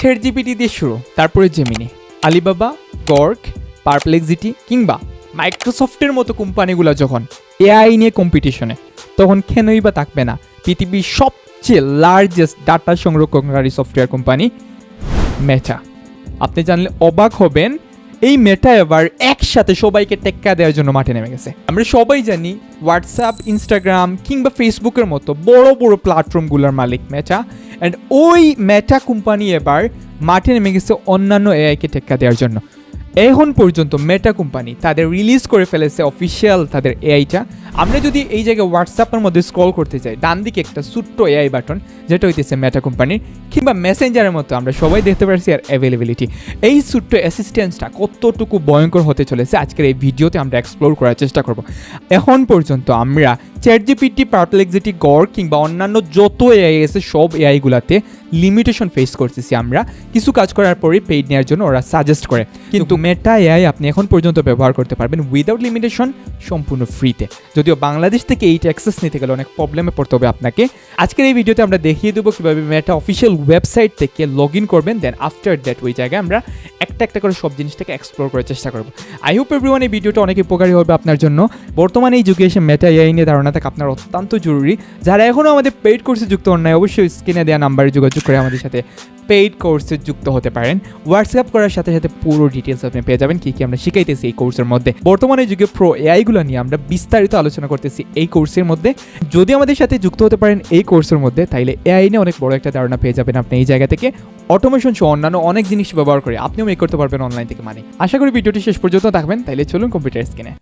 ChatGPT দিয়ে শুরু, তারপরে জেমিনি, আলিবাবা, গর্ক, পারপ্লেক্সিটি কিংবা মাইক্রোসফটের মতো কোম্পানিগুলো যখন এআই নিয়ে কম্পিটিশনে, তখন কেনই বা থাকবে না পৃথিবীর সবচেয়ে লার্জেস্ট ডাটা সংরক্ষণকারী সফটওয়্যার কোম্পানি মেটা। আপনি জানলে অবাক হবেন, এই মেটা এবার একসাথে সবাইকে টেক্কা দেওয়ার জন্য মাঠে নেমে গেছে। আমরা সবাই জানি হোয়াটসঅ্যাপ, ইনস্টাগ্রাম কিংবা ফেসবুকের মতো বড় বড় প্ল্যাটফর্মগুলোর মালিক মেটা, অ্যান্ড ওই মেটা কোম্পানি এবার মাঠে নেমে গেছে অন্যান্য এআইকে টেক্কা দেওয়ার জন্য। এখন পর্যন্ত মেটা কোম্পানি তাদের রিলিজ করে ফেলেছে অফিসিয়াল তাদের এআইটা। আমরা যদি এই জায়গায় হোয়াটসঅ্যাপের মধ্যে স্ক্রল করতে চাই, ডান দিকে একটা ছোট্ট এআই বাটন যেটা হইতেছে মেটা কোম্পানির, কিংবা মেসেঞ্জারের মতো আমরা সবাই দেখতে পাচ্ছি আর অ্যাভেলেবিলিটি। এই ছোট্ট অ্যাসিস্ট্যান্সটা কতটুকু ভয়ঙ্কর হতে চলেছে আজকের এই ভিডিওতে আমরা এক্সপ্লোর করার চেষ্টা করব। এখন পর্যন্ত আমরা ChatGPT, পারপ্লেক্সিটি, গর্ক কিংবা অন্যান্য যত এআই আছে সব এআইগুলোতে লিমিটেশন ফেস করতেছি আমরা। কিছু কাজ করার পরেই পেইড নেওয়ার জন্য ওরা সাজেস্ট করে, কিন্তু মেটা এআই আপনি এখন পর্যন্ত ব্যবহার করতে পারবেন উইদাউট লিমিটেশন, সম্পূর্ণ ফ্রিতে। যদিও বাংলাদেশ থেকে এইটা অ্যাক্সেস নিতে গেলে অনেক প্রবলেমে পড়তে হবে আপনাকে। আজকের এই ভিডিওতে আমরা দেখিয়ে দেবো কীভাবে মেটা অফিসিয়াল ওয়েবসাইট থেকে লগ ইন করবেন, দেন আফটার দ্যাট ওই জায়গায় আমরা একটা একটা করে সব জিনিসটাকে এক্সপ্লোর করার চেষ্টা করবো। আই হোপ এভরিওয়ান এই ভিডিওটা অনেক উপকারী হবে আপনার জন্য। বর্তমানে এই যুগে এসে মেটা এআই নিয়ে ধারণা থাকা আপনার অত্যন্ত জরুরি। যারা এখনও আমাদের পেইড কোর্সে যুক্ত হন নাই, অবশ্যই স্ক্রিনে দেওয়া নাম্বারে যোগাযোগ করে আমাদের সাথে পেইড কোর্সে যুক্ত হতে পারেন। হোয়াটসঅ্যাপ করার সাথে সাথে পুরো ডিটেলস আপনি পেয়ে যাবেন কী কী আমরা শিখাইতেছি এই কোর্সের মধ্যে। বর্তমানে যুগে প্রো এআইগুলো নিয়ে আমরা বিস্তারিত আলোচনা করতেছি এই কোর্সের মধ্যে। যদি আমাদের সাথে যুক্ত হতে পারেন এই কোর্সের মধ্যে, তাইলে এআই নিয়ে অনেক বড় একটা ধারণা পেয়ে যাবেন আপনি এই জায়গা থেকে। অটোমেশন সহ অন্যান্য অনেক জিনিস ব্যবহার করে আপনিও মেক করতে পারবেন অনলাইন থেকে মানি। আশা করি ভিডিওটি শেষ পর্যন্ত থাকবেন। তাইলে চলুন কম্পিউটার স্ক্রিনে।